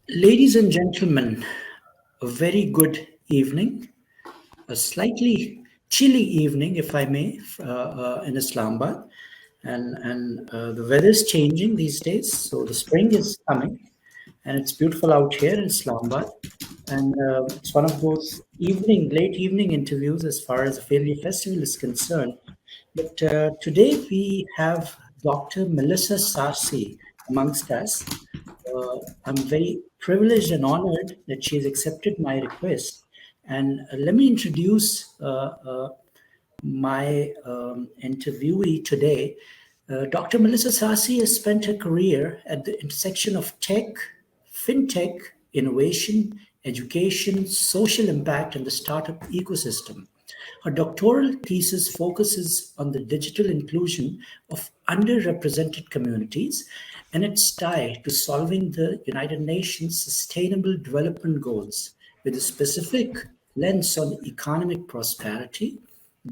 Ladies and gentlemen, a very good evening, a slightly chilly evening, if I may, in Islamabad. And the weather is changing these days, so the spring is coming, and it's beautiful out here in Islamabad. And it's one of those late evening interviews as far as the Failure Festival is concerned. But today we have Dr. Melissa Sassi amongst us. I'm very privileged and honored that she has accepted my request. And let me introduce my interviewee today. Dr. Melissa Sassi has spent her career at the intersection of tech, fintech, innovation, education, social impact, and the startup ecosystem. Her doctoral thesis focuses on the digital inclusion of underrepresented communities and its tie to solving the United Nations Sustainable Development Goals with a specific lens on economic prosperity,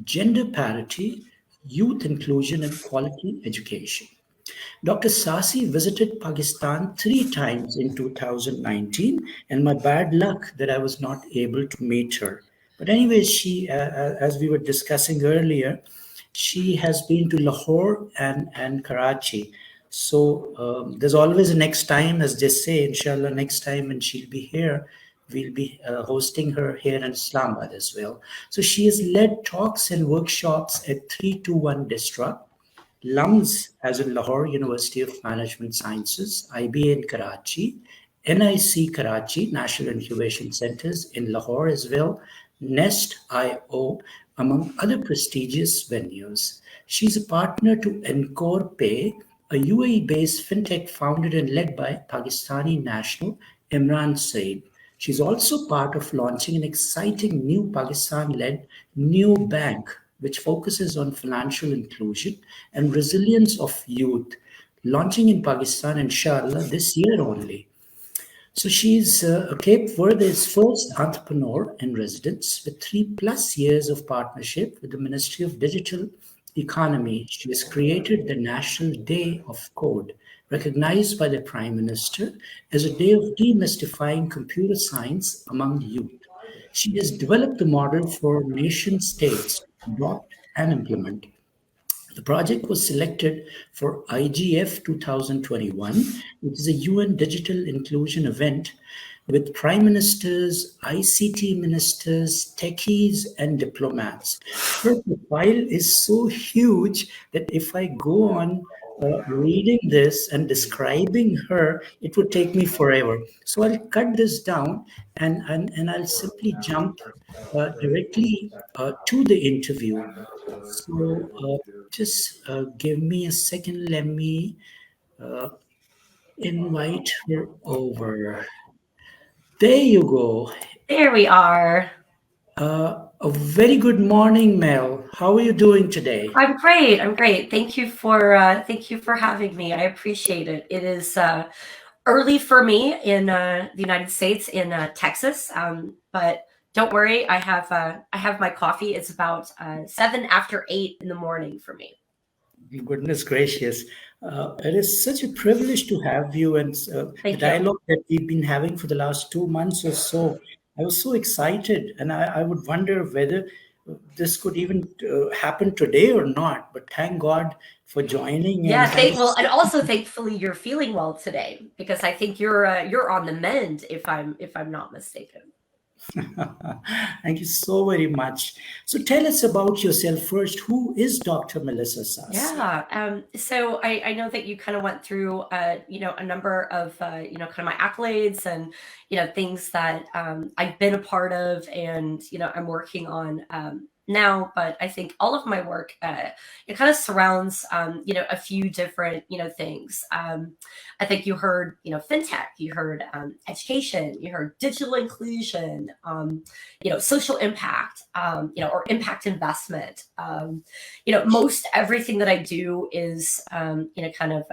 gender parity, youth inclusion, and quality education. Dr. Sasi visited Pakistan three times in 2019, and my bad luck that I was not able to meet her. But anyways, as we were discussing earlier, she has been to Lahore and Karachi. So there's always a next time, as they say, inshallah, next time, and she'll be here. We'll be hosting her here in Islamabad as well. So she has led talks and workshops at 321 Distra, LUMS, as in Lahore University of Management Sciences, IBA in Karachi, NIC Karachi, National Incubation Centers in Lahore as well, Nest IO, among other prestigious venues. She's a partner to Encore Pay, a UAE-based fintech founded and led by Pakistani national Imran Saeed. She's also part of launching an exciting new Pakistan-led new bank which focuses on financial inclusion and resilience of youth, launching in Pakistan, inshallah, this year only. So she's Cape Verde's first entrepreneur in residence with 3+ years of partnership with the Ministry of Digital Economy. She has created the National Day of Code, recognized by the Prime Minister as a day of demystifying computer science among youth. She has developed a model for nation states to adopt and implement. The project was selected for IGF 2021, which is a UN digital inclusion event with prime ministers, ICT ministers, techies, and diplomats. Her profile is so huge that if I go on reading this and describing her, it would take me forever. So I'll cut this down and I'll simply jump directly to the interview. So just give me a second. Let me invite her over. There you go. There we are. A very good morning, Mel. How are you doing today? I'm great. I'm great. Thank you for having me. I appreciate it. It is early for me in the United States in Texas, but don't worry. I have my coffee. It's about 7 after 8 in the morning for me. Goodness gracious. It is such a privilege to have you, and the Thank you. dialogue that we've been having for the last 2 months or so. I was so excited, and I would wonder whether this could even happen today or not. But thank God for joining, Yeah. and thank you Well, and so also thankfully you're feeling well today because I think you're on the mend if I'm not mistaken. Thank you so very much. So tell us about yourself first. Who is Dr. Melissa Sassi? Yeah. So I know that you kind of went through, a number of, kind of my accolades and, things that I've been a part of and, I'm working on now. But I think all of my work, it kind of surrounds, a few different, things. I think you heard, fintech, you heard education, you heard digital inclusion, social impact, or impact investment. Most everything that I do is, kind of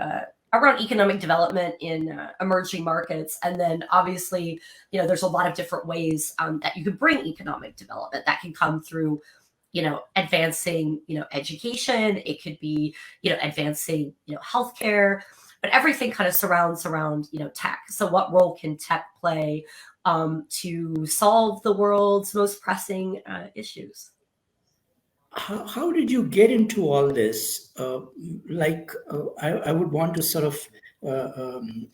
around economic development in emerging markets. And then obviously, there's a lot of different ways that you could bring economic development that can come through advancing, education. It could be, advancing, healthcare, but everything kind of surrounds around, tech. So what role can tech play to solve the world's most pressing issues? How did you get into all this? I would want to sort of,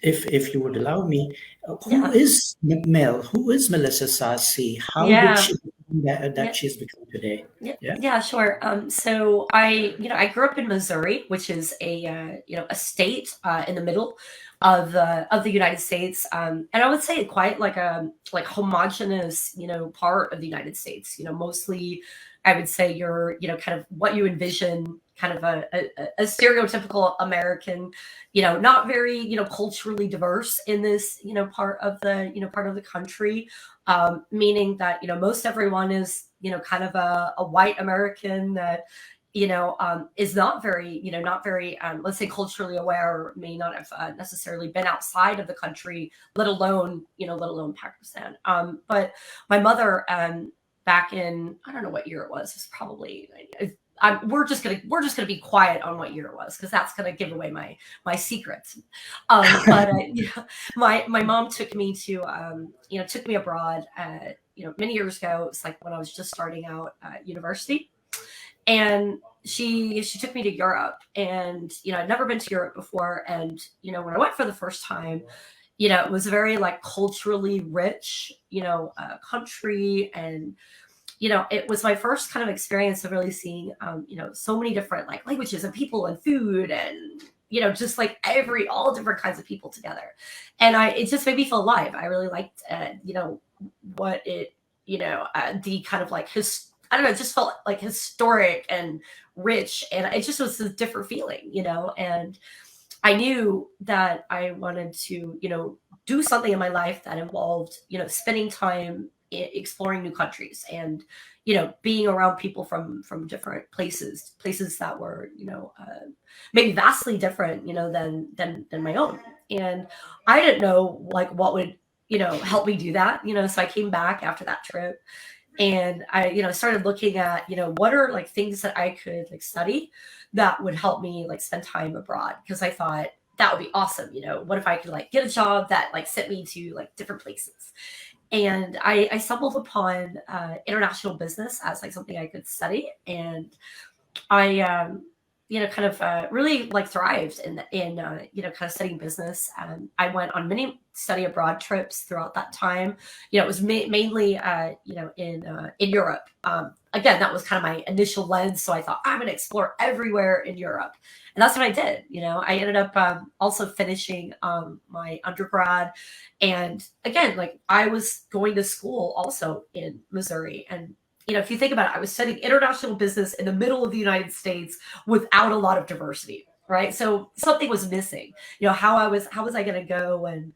if you would allow me, who Yeah. is Mel? Who is Melissa Sassi? How did Yeah. she become that Yeah. she's become today? Yeah, Yeah. yeah, sure. So I grew up in Missouri, which is a state in the middle of the United States, and I would say quite like a homogenous, part of the United States. Mostly, I would say you're, kind of what you envision, kind of a stereotypical American, not very, culturally diverse in this, part of the country, meaning that most everyone is kind of a white American that is not very let's say culturally aware, or may not have necessarily been outside of the country, let alone Pakistan. But my mother, back in, I don't know what year it was probably. We're just gonna be quiet on what year it was, because that's gonna give away my secrets. But my mom took me abroad, many years ago. It was like when I was just starting out university, and she took me to Europe. And I'd never been to Europe before, and when I went for the first time, it was a very like culturally rich, country. And it was my first kind of experience of really seeing, so many different like languages and people and food, and just like all different kinds of people together. And it just made me feel alive. I really liked, what it, the kind of like I don't know, it just felt like historic and rich, and it just was a different feeling. And I knew that I wanted to, do something in my life that involved, spending time exploring new countries, and being around people from different places that were, maybe vastly different, than my own. And I didn't know like what would, help me do that. So I came back after that trip, and I started looking at, what are like things that I could like study that would help me like spend time abroad, because I thought that would be awesome. What if I could like get a job that like sent me to like different places? And I stumbled upon international business as like something I could study. And I, kind of really like thrived in kind of studying business. I went on many study abroad trips throughout that time. It was mainly, in Europe. Again, that was kind of my initial lens. So I thought I'm going to explore everywhere in Europe, and that's what I did. I ended up also finishing my undergrad, and again, like I was going to school also in Missouri. And if you think about it, I was studying international business in the middle of the United States without a lot of diversity, right? So something was missing. How was I going to go and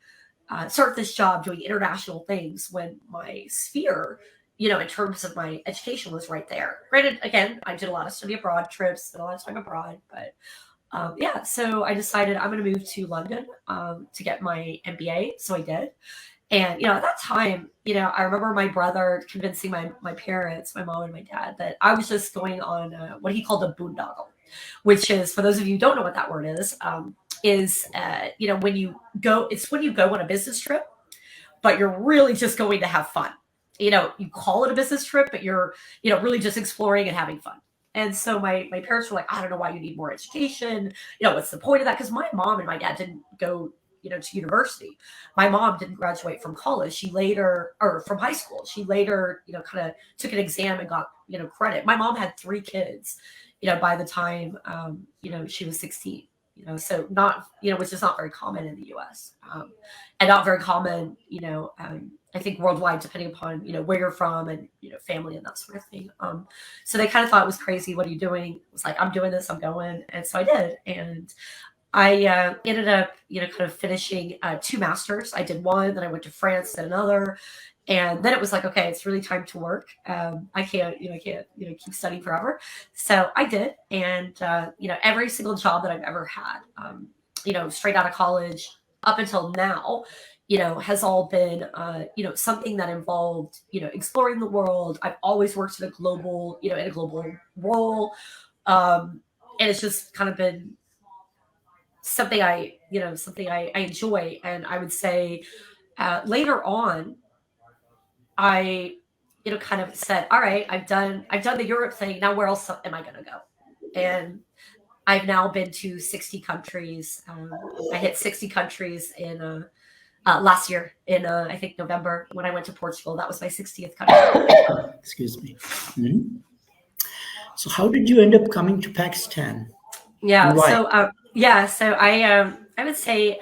start this job doing international things when my sphere, in terms of my education, was right there. Granted, again, I did a lot of study abroad trips, spent a lot of time abroad, but yeah. So I decided I'm going to move to London to get my MBA. So I did. And at that time, I remember my brother convincing my parents, my mom and my dad, that I was just going on what he called a boondoggle, which is, for those of you who don't know what that word is when you go, it's when you go on a business trip, but you're really just going to have fun. You call it a business trip, but you're, really just exploring and having fun. And so my parents were like, I don't know why you need more education. What's the point of that? Because my mom and my dad didn't go, to university. My mom didn't graduate from college. She later, or from high school, she later, kind of took an exam and got, credit. My mom had 3 kids, by the time, she was 16. So not, which is not very common in the U.S. And not very common, I think worldwide, depending upon, where you're from and, family and that sort of thing. So they kind of thought it was crazy. What are you doing? It was like, I'm doing this, I'm going. And so I did. And I ended up, kind of finishing 2 masters. I did one, then I went to France, did another. And then it was like, okay, it's really time to work. I can't keep studying forever. So I did. And, every single job that I've ever had, straight out of college up until now, has all been, something that involved, exploring the world. I've always worked in a global, in a global role. And it's just kind of been something I enjoy. And I would say later on, I, kind of said, all right, I've done the Europe thing. Now where else am I going to go? And I've now been to 60 countries. I hit 60 countries in last year in I think November when I went to Portugal. That was my 60th country. Excuse me. Mhm. So, how did you end up coming to Pakistan and Yeah. why? So I would say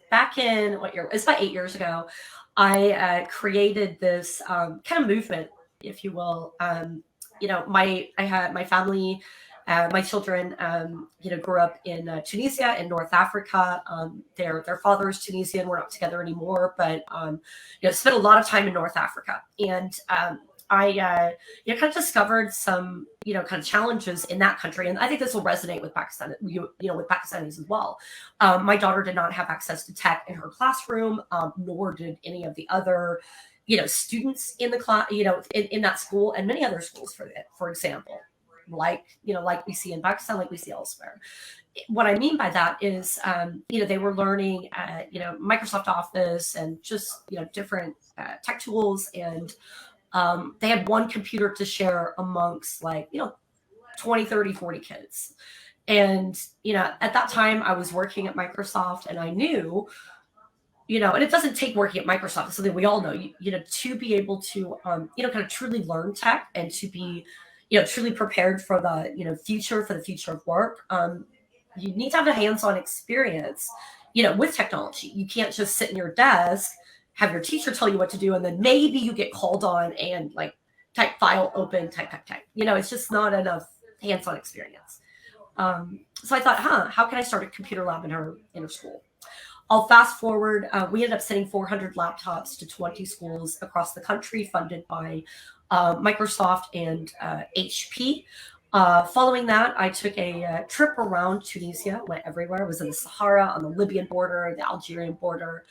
back in what year? It's about 8 years ago. I created this kind of movement, if you will. I had my family, my children, grew up in Tunisia in North Africa. Their father is Tunisian. We're not together anymore, but spent a lot of time in North Africa, and I kind of discovered some kind of challenges in that country, and I think this will resonate with Pakistan, with Pakistanis as well. My daughter did not have access to tech in her classroom, nor did any of the other students in the class, in that school, and many other schools for example, like we see in Pakistan, like we see elsewhere. What I mean by that is, they were learning, Microsoft Office and just, different tech tools. And they had one computer to share amongst 20, 30, 40 kids. And, at that time I was working at Microsoft, and I knew, and it doesn't take working at Microsoft. It's something we all know, to be able to, kind of truly learn tech and to be, truly prepared for the, for the future of work. You need to have a hands-on experience, with technology. You can't just sit in your desk, have your teacher tell you what to do, and then maybe you get called on and type file open, type. It's just not enough hands-on experience. So I thought, how can I start a computer lab in her school? I'll fast forward. We ended up sending 400 laptops to 20 schools across the country, funded by Microsoft and HP. Following that, I took a trip around Tunisia, went everywhere. I was in the Sahara, on the Libyan border, the Algerian border,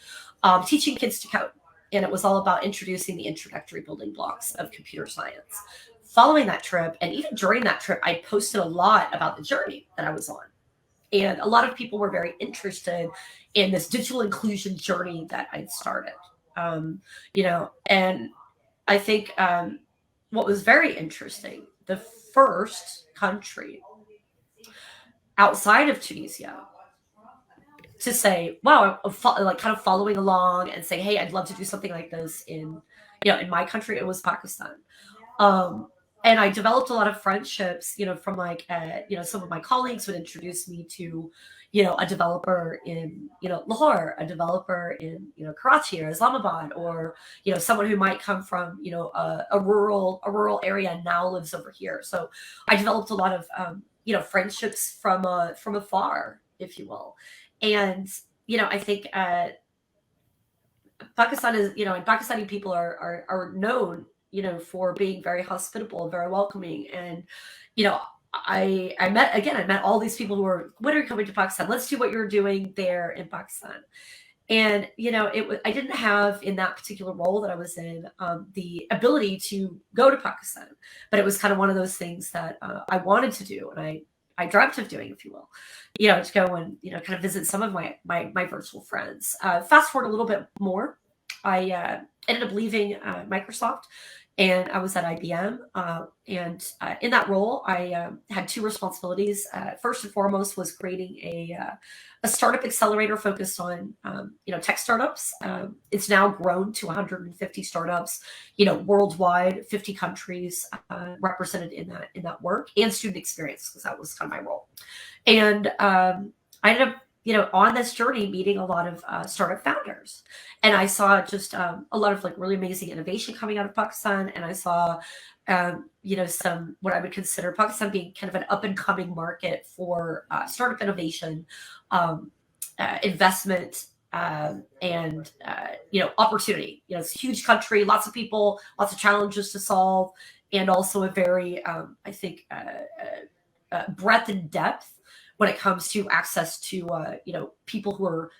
teaching kids to code. And it was all about introducing the introductory building blocks of computer science. Following that trip, and even during that trip, I posted a lot about the journey that I was on. And a lot of people were very interested in this digital inclusion journey that I'd started. And I think what was very interesting, the first country outside of Tunisia to say, wow, kind of following along and say, hey, I'd love to do something like this in my country, it was Pakistan. And I developed a lot of friendships, from some of my colleagues would introduce me to, a developer in, Lahore, a developer in, Karachi or Islamabad, or, someone who might come from, a rural area and now lives over here. So I developed a lot of, friendships from afar, if you will. And, I think, Pakistan is, and Pakistani people are known, for being very hospitable and very welcoming. And, I met all these people who were, when are you coming to Pakistan? Let's do what you're doing there in Pakistan. And, I didn't have in that particular role that I was in, the ability to go to Pakistan, but it was kind of one of those things that I wanted to do. And I dreamt of doing, if you will, to go and, kind of visit some of my virtual friends. Fast forward a little bit more. I ended up leaving Microsoft, and I was at IBM. And in that role, I had two responsibilities. First and foremost was creating a startup accelerator focused on, tech startups. It's now grown to 150 startups, worldwide, 50 countries represented in that work, and student experience, because that was kind of my role. And I ended up, on this journey, meeting a lot of startup founders, and I saw just a lot of really amazing innovation coming out of Pakistan, and I saw, some what I would consider Pakistan being kind of an up and coming market for startup innovation, investment, and opportunity. It's a huge country, lots of people, lots of challenges to solve, and also a very, I think, breadth and depth when it comes to access to people who are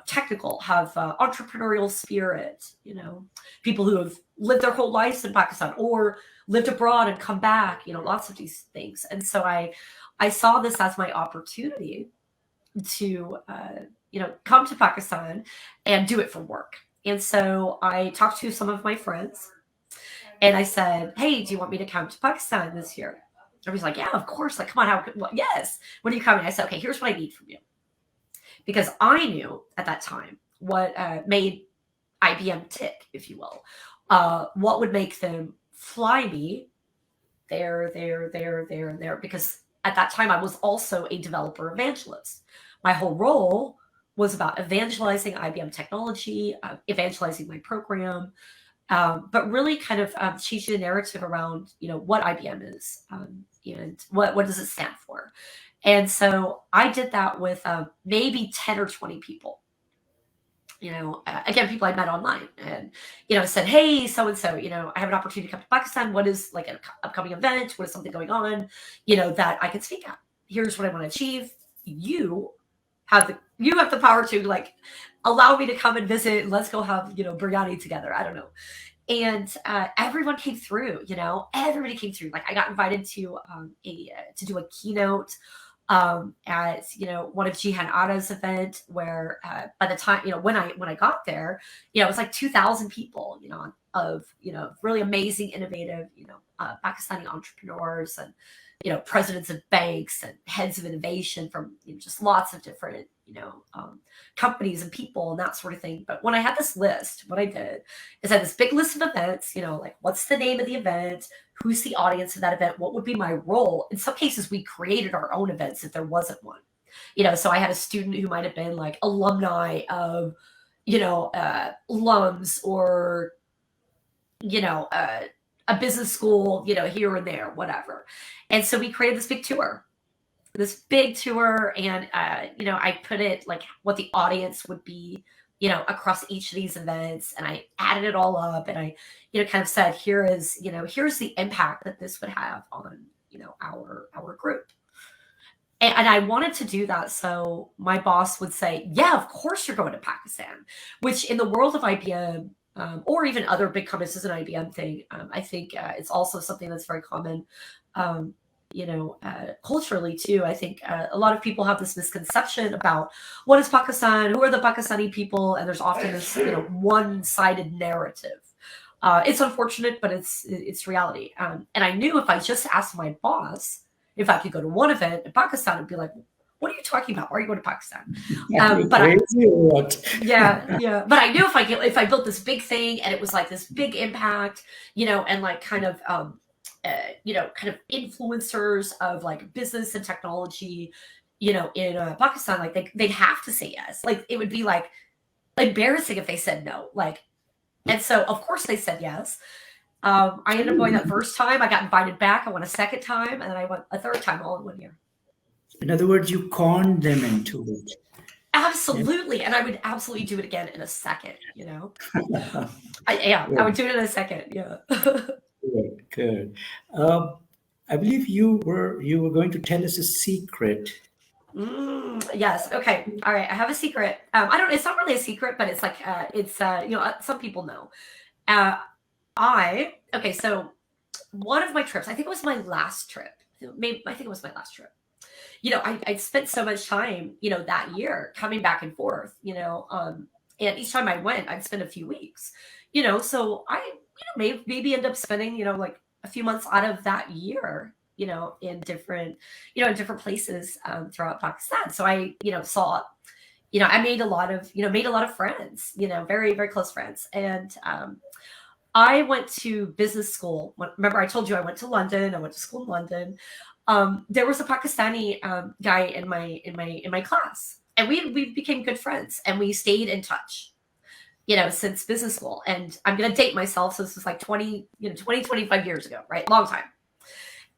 technical, have entrepreneurial spirit, people who have lived their whole lives in Pakistan or lived abroad and come back, lots of these things. And so I saw this as my opportunity to, come to Pakistan and do it for work. And so I talked to some of my friends and I said, hey, do you want me to come to Pakistan this year? Everybody's like, yeah, of course. Like, come on, yes. When are you coming? I said, okay, here's what I need from you. Because I knew at that time what made IBM tick, if you will. What would make them fly me there, there. Because at that time, I was also a developer evangelist. My whole role was about evangelizing IBM technology, evangelizing my program, but really kind of changing the narrative around, what IBM is and what does it stand for. And so I did that with maybe 10 or 20 people. Again, people I met online and, said, hey, so-and-so, I have an opportunity to come to Pakistan. What is like an upcoming event? What is something going on, that I can speak at? Here's what I want to achieve. You have the power to like allow me to come and visit. And let's go have, biryani together. I don't know. And everyone came through, everybody came through. Like I got invited to to do a keynote at one of Jihan Ada's event where by the time when I got there, it was like 2,000 people, of really amazing, innovative, Pakistani entrepreneurs and presidents of banks and heads of innovation from just lots of different companies and people and that sort of thing. But when I had this list, what I did is I had this big list of events, like what's the name of the event, who's the audience of that event, what would be my role. In some cases, we created our own events if there wasn't one. So I had a student who might have been like alumni of, Lums or, a business school, here and there, whatever. And so we created this big tour, and I put it like what the audience would be, across each of these events, and I added it all up, and I, kind of said, here's the impact that this would have on, our group. And I wanted to do that so my boss would say, yeah, of course you're going to Pakistan, which in the world of IBM, or even other big companies, is an IBM thing. I think it's also something that's very common, culturally too. I think a lot of people have this misconception about what is Pakistan, who are the Pakistani people, and there's often this one-sided narrative. It's unfortunate, but it's reality. And I knew if I just asked my boss if I could go to one event in Pakistan, I'd be like, what are you talking about? Why are you going to Pakistan? Yeah. But I knew if I built this big thing and it was like this big impact, and like kind of influencers of like business and technology, in Pakistan, like they'd have to say yes. Like it would be like embarrassing if they said no. Like, and so of course they said yes. I ended up going that first time. I got invited back. I went a second time, and then I went a third time, all in 1 year. In other words, you conned them into it. Absolutely. And I would absolutely do it again in a second, I would do it in a second. Yeah. Good. I believe you were going to tell us a secret. Yes. Okay. All right. I have a secret. It's not really a secret, but it's like, some people know. So one of my trips, I think it was my last trip. I think it was my last trip. I spent so much time, that year coming back and forth, and each time I went, I'd spend a few weeks, so I, maybe end up spending, like a few months out of that year, in different places throughout Pakistan. So I, saw, I made a lot of friends, very, very close friends. And I went to business school. Remember, I told you I went to London. I went to school in London. There was a Pakistani guy in my class, and we became good friends, and we stayed in touch, since business school. And I'm going to date myself. So this was like 25 years ago, right? Long time.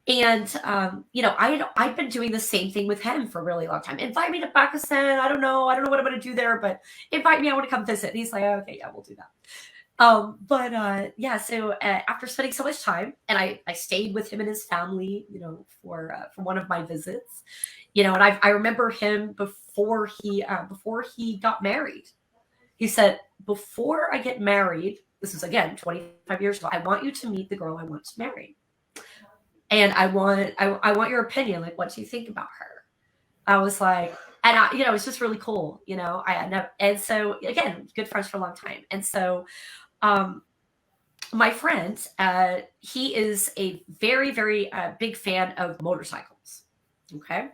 And, I'd been doing the same thing with him for a really long time. Invite me to Pakistan. I don't know what I'm going to do there, but invite me. I want to come visit. And he's like, okay, yeah, we'll do that. So after spending so much time, and I stayed with him and his family, for one of my visits, and I remember him before he got married. He said, before I get married, this is again 25 years ago, I want you to meet the girl I want to marry. And I want your opinion. Like, what do you think about her? I was like, and it's just really cool. I had never, and so again, good friends for a long time. And so, my friend, he is a very, very big fan of motorcycles. Okay.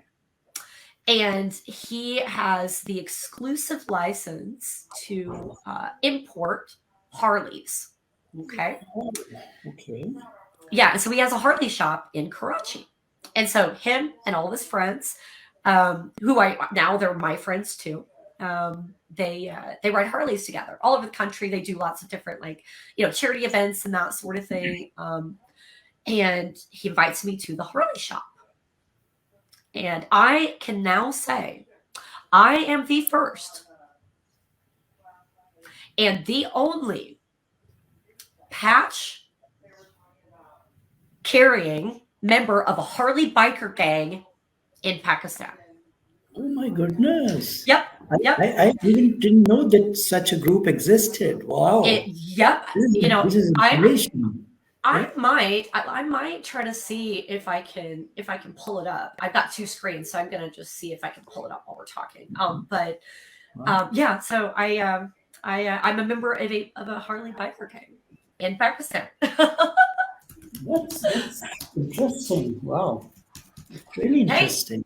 And he has the exclusive license to import Harleys. Okay. Okay. Yeah. So he has a Harley shop in Karachi. And so him and all of his friends, who they're my friends too. They ride Harleys together all over the country. They do lots of different charity events and that sort of thing. And he invites me to the Harley shop. And I can now say I am the first and the only patch carrying member of a Harley biker gang in Pakistan. Oh my goodness. Yep. I even didn't know that such a group existed. Wow. Yep. This is inspiration. I might try to see if I can pull it up. I've got two screens, so I'm gonna just see if I can pull it up while we're talking. Yeah. So I'm a member of a Harley biker gang in Pakistan. That's interesting. Wow. Really interesting.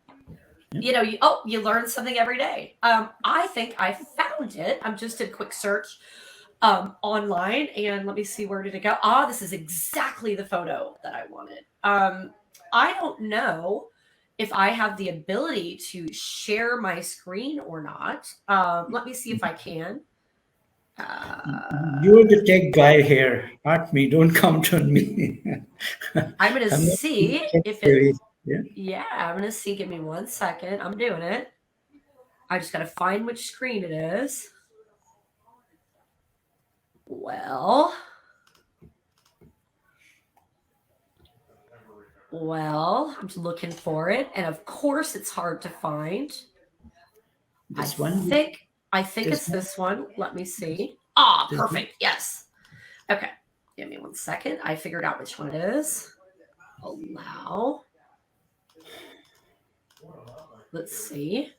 Hey, you learn something every day. I think I found it. I'm just did a quick search online, and let me see, where did it go? This is exactly the photo that I wanted. I don't know if I have the ability to share my screen or not. Let me see if I can. You're the tech guy here, not me. Don't count on me. I'm gonna see if it. Yeah, I'm gonna see. Give me 1 second. I'm doing it. I just gotta find which screen it is. Well, I'm just looking for it, and of course, it's hard to find. I think it's this one. Let me see. Perfect. Yes. Okay. Give me 1 second. I figured out which one it is. Allow. Let's see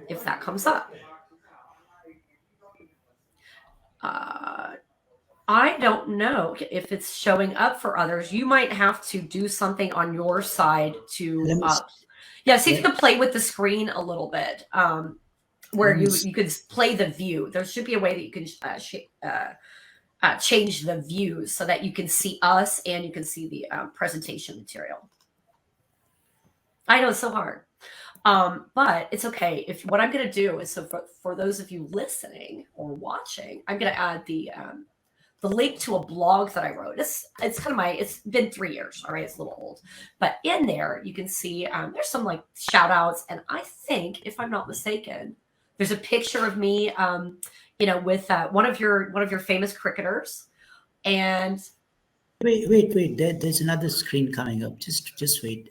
if that comes up. I don't know if it's showing up for others. You might have to do something on your side to see if you can play with the screen a little bit, where you could play the view. There should be a way that you can change the views so that you can see us and you can see the presentation material. I know it's so hard. But it's okay. If what I'm going to do is, so for those of you listening or watching, I'm going to add the link to a blog that I wrote. It's kind of it's been 3 years. All right. It's a little old, but in there you can see, there's some shout outs. And I think, if I'm not mistaken, there's a picture of me, with one of your famous cricketers. And wait, there's another screen coming up. Just wait.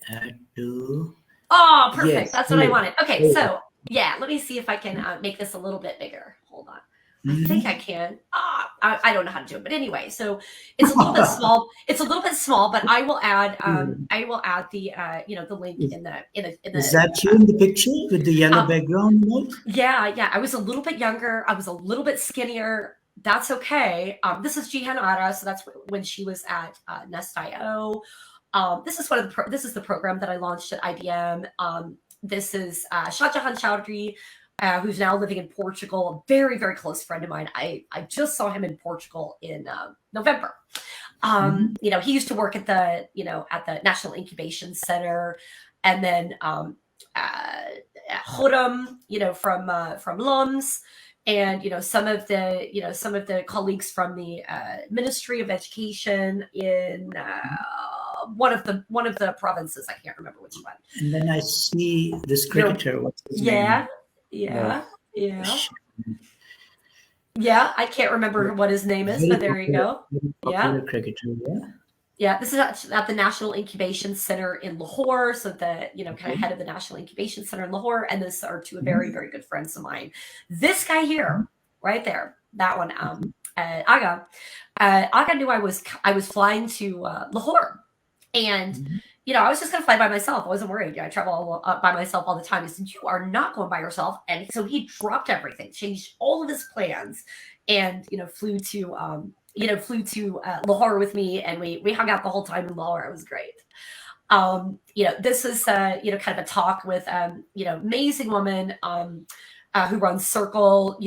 Oh, perfect. Yes. That's what I wanted. Okay, so yeah, let me see if I can make this a little bit bigger. Hold on. I think I can. I don't know how to do it, but anyway, so it's a little bit small. It's a little bit small, but I will add the the link in the. Is that you in the picture with the yellow background? Yeah. I was a little bit younger. I was a little bit skinnier. That's okay. This is Jihan Ara, so that's when she was at Nest.io. This is the program that I launched at IBM. This is Shahjahan Chowdhury, who's now living in Portugal, a very, very close friend of mine. I just saw him in Portugal in November. He used to work at the National Incubation Center, and then Khurram, from LUMS, and some of the colleagues from the Ministry of Education in one of the provinces. I can't remember which one. And then I see this cricketer. What's his name? Yeah. I can't remember what his name is, but there you go. Yeah. Cricketer, Yeah, this is at the National Incubation Center in Lahore. So the, kind of Okay. head of the National Incubation Center in Lahore, and this are two very, Mhm. very good friends of mine. This guy here, Mhm. right there, that one, Mhm. Aga. Aga knew I was flying to Lahore, and Mhm. I was just gonna fly by myself. I wasn't worried. I travel by myself all the time. He said, "You are not going by yourself," and so he dropped everything, changed all of his plans, and flew to Lahore with me, and we hung out the whole time in Lahore. It was great. This is kind of a talk with amazing woman who runs Circle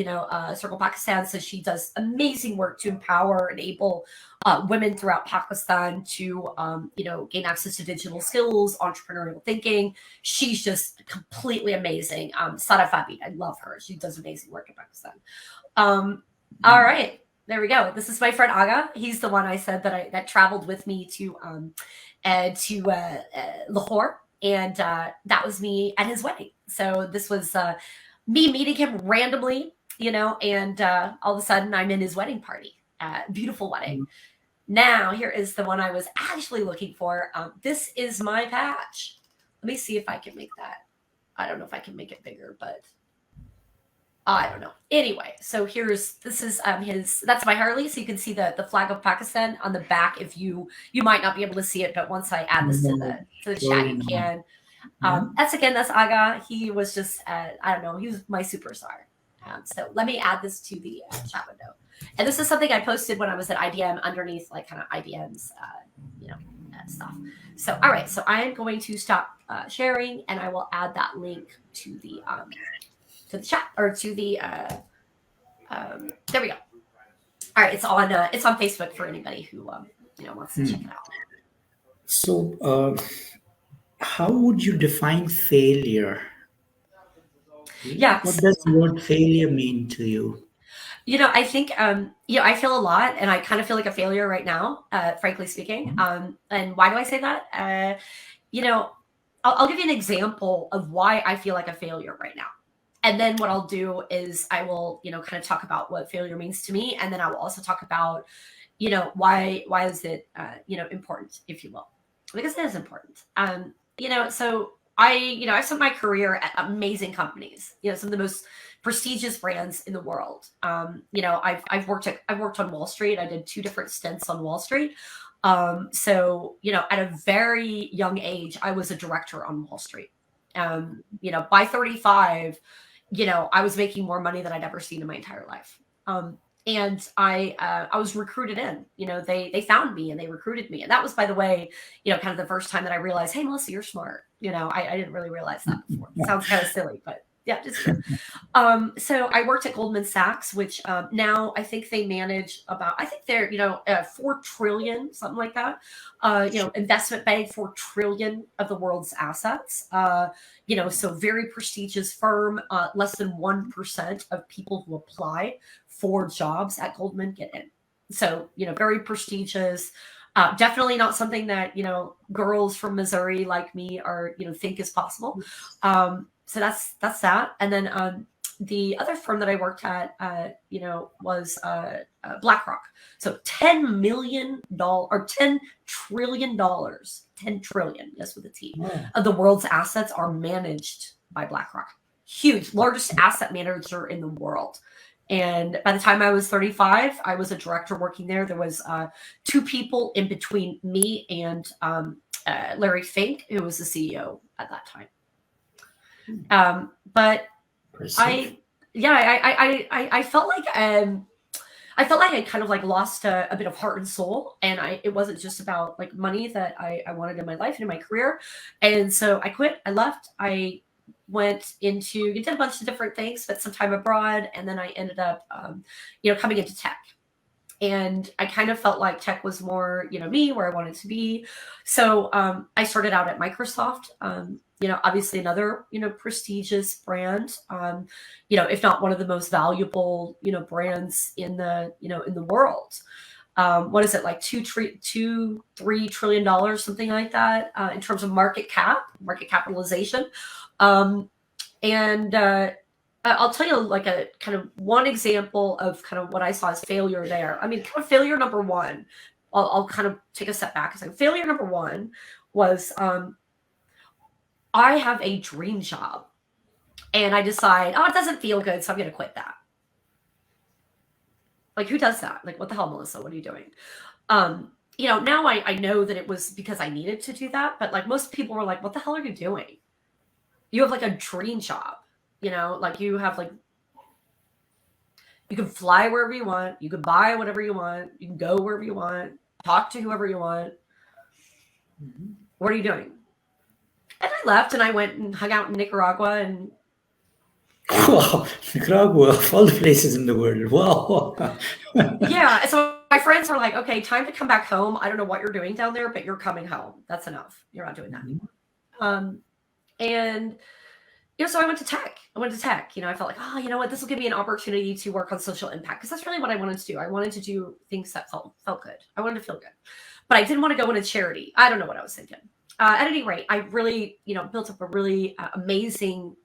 Pakistan. So she does amazing work to empower, enable women throughout Pakistan to gain access to digital skills, entrepreneurial thinking. She's just completely amazing. Sada Fabi, I love her. She does amazing work in Pakistan. Um, all Mhm. right, there we go. This is my friend Aga. He's the one I said that traveled with me to Lahore, and that was me at his wedding. So this was me meeting him randomly, and all of a sudden I'm in his wedding party. Beautiful wedding. Mhm. Now here is the one I was actually looking for. This is my patch. Let me see if I can make that. I don't know if I can make it bigger, but I don't know. Anyway, so this is his that's my Harley, so you can see the flag of Pakistan on the back. If you might not be able to see it, but once I add this to No, the chat, surely you not. can. Yeah. That's Aga. He was just I don't know, he was my superstar. So let me add this to the chat window. And this is something I posted when I was at IBM underneath like kind of IBM's stuff. So all right, so I am going to stop sharing, and I will add that link to the chat or to the there we go. All right, it's on Facebook for anybody who wants to check it Hmm. out. So, how would you define failure? Yeah, What does the word failure mean to you? I think I feel a lot, and I kind of feel like a failure right now, frankly speaking. And why do I say that? You know, I'll give you an example of why I feel like a failure right now. And then what I'll do is I will, kind of talk about what failure means to me, and then I will also talk about, why is it, important, if you will, because it is important. So I spent my career at amazing companies, some of the most prestigious brands in the world. I've worked on Wall Street. I did two different stints on Wall Street. So at a very young age, I was a director on Wall Street. By 35, I was making more money than I'd ever seen in my entire life. And I was recruited in. They found me and they recruited me, and that was, by the way, kind of the first time that I realized, hey, Melissa, you're smart. I didn't really realize that before. It sounds kind of silly, but yeah, it's true. So I worked at Goldman Sachs, which now I think they manage about, I think they're, 4 trillion, something like that. Investment bank, 4 trillion of the world's assets. So very prestigious firm. Less than 1% of people who apply for jobs at Goldman get in. So, very prestigious. Definitely not something that, girls from Missouri like me are, think is possible. So that's that. And then the other firm that I worked at, was BlackRock. So $10 million or $10 trillion, 10 trillion, yes, with a T, Oh, of the world's assets are managed by BlackRock. Huge, largest asset manager in the world. And by the time I was 35, I was a director working there. There was two people in between me and Larry Fink, who was the CEO at that time. But impressive. I, yeah, I felt like I felt like I kind of like lost a bit of heart and soul, and it wasn't just about like money that I wanted in my life and in my career, and so I quit. I left. I did a bunch of different things, spent some time abroad, and then I ended up, coming into tech. And I kind of felt like tech was more, me, where I wanted to be. So I started out at Microsoft. Obviously another, prestigious brand. If not one of the most valuable, brands in the world. What is it, like $3 trillion, something like that, in terms of market capitalization. Um, and I'll tell you like a kind of one example of kind of what I saw as failure there. I mean, kind of failure number one. I'll kind of take a step back. So failure number one was I have a dream job and I decide, oh, it doesn't feel good, so I'm going to quit that. Like, who does that? Like, what the hell, Melissa? What are you doing? Now I know that it was because I needed to do that, but like most people were like, what the hell are you doing? You have like a dream job, like you have like, you can fly wherever you want, you can buy whatever you want, you can go wherever you want, talk to whoever you want. Mm-hmm. What are you doing? And I left and I went and hung out in Nicaragua and wow, Nicaragua, of all the places in the world. Wow. Yeah. So my friends were like, okay, time to come back home. I don't know what you're doing down there, but you're coming home. That's enough. You're not doing that anymore. And so I went to tech. I felt like, oh, you know what? This will give me an opportunity to work on social impact because that's really what I wanted to do. I wanted to do things that felt good. I wanted to feel good, but I didn't want to go into charity. I don't know what I was thinking. At any rate, I really, built up a really amazing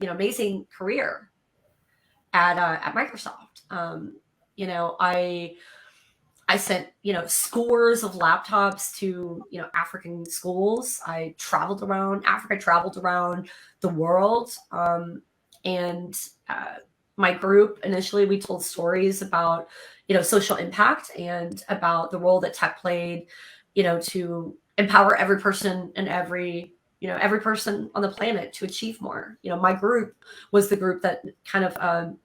career at Microsoft. I sent, scores of laptops to, African schools. I traveled around Africa, I traveled around the world. And my group, initially, we told stories about, social impact and about the role that tech played, to empower every person and every person on the planet to achieve more. My group was the group that kind of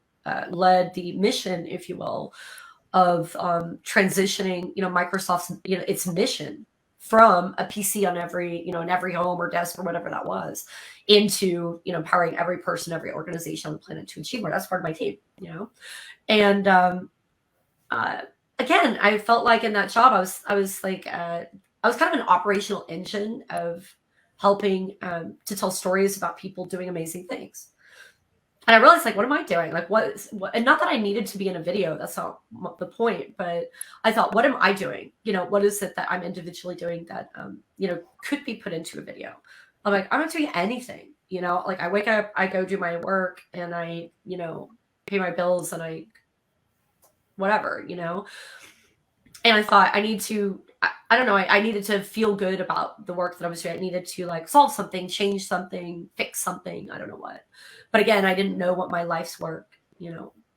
led the mission, if you will, of transitioning, Microsoft's, its mission from a PC on every, in every home or desk or whatever that was, into, empowering every person, every organization on the planet to achieve more. That's part of my team, And again, I felt like in that job, I was like, I was kind of an operational engine of helping to tell stories about people doing amazing things. And I realized, like, what am I doing? Like, what, and not that I needed to be in a video. That's not the point. But I thought, what am I doing? What is it that I'm individually doing that, could be put into a video? I'm like, I'm not doing anything. Like I wake up, I go do my work and I, pay my bills and I, whatever, And I thought I need to, I don't know, I needed to feel good about the work that I was doing. I needed to like solve something, change something, fix something. I don't know what. But again, I didn't know what my life's work,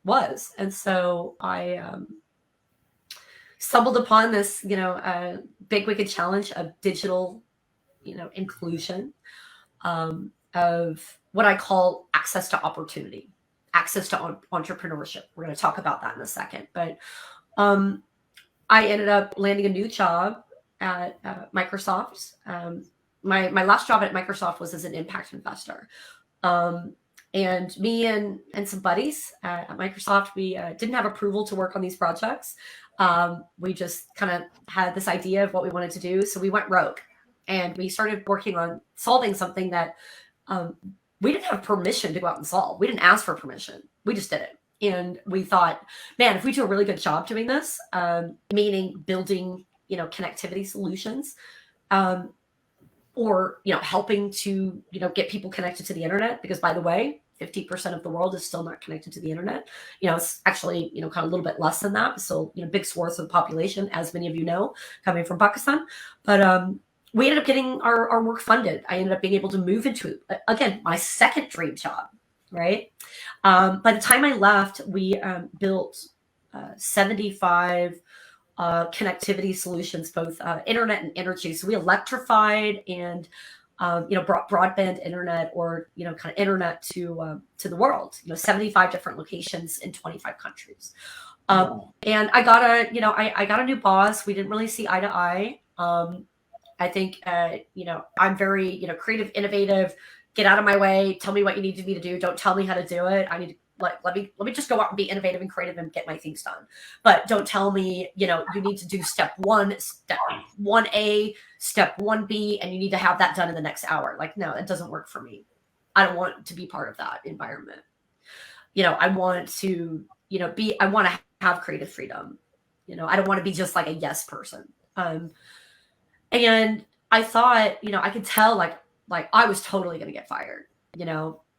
was. And so I stumbled upon this, big wicked challenge of digital, inclusion, of what I call access to opportunity, access to entrepreneurship. We're going to talk about that in a second. But I ended up landing a new job at Microsoft. My last job at Microsoft was as an impact investor. And me and some buddies at Microsoft, we didn't have approval to work on these projects. We just kind of had this idea of what we wanted to do. So we went rogue and we started working on solving something that we didn't have permission to go out and solve. We didn't ask for permission. We just did it. And we thought, man, if we do a really good job doing this, meaning building, connectivity solutions, or, helping to, get people connected to the internet, because by the way, 50% of the world is still not connected to the internet. It's actually, kind of a little bit less than that. So, big swaths of the population, as many of you know, coming from Pakistan. But we ended up getting our work funded. I ended up being able to move into, again, my second dream job, right? By the time I left, we built 75 connectivity solutions, both internet and energy. So we electrified and brought broadband internet, or kind of internet to the world. 75 different locations in 25 countries. And I got I got a new boss. We didn't really see eye to eye. I think I'm very creative, innovative. Get out of my way. Tell me what you need me to do. Don't tell me how to do it. I need to. Let me just go out and be innovative and creative and get my things done. But don't tell me, you need to do step 1, step 1A, step 1B, and you need to have that done in the next hour. Like, no, it doesn't work for me. I don't want to be part of that environment. I want to, I want to have creative freedom. I don't want to be just like a yes person. And I thought, I could tell like I was totally going to get fired,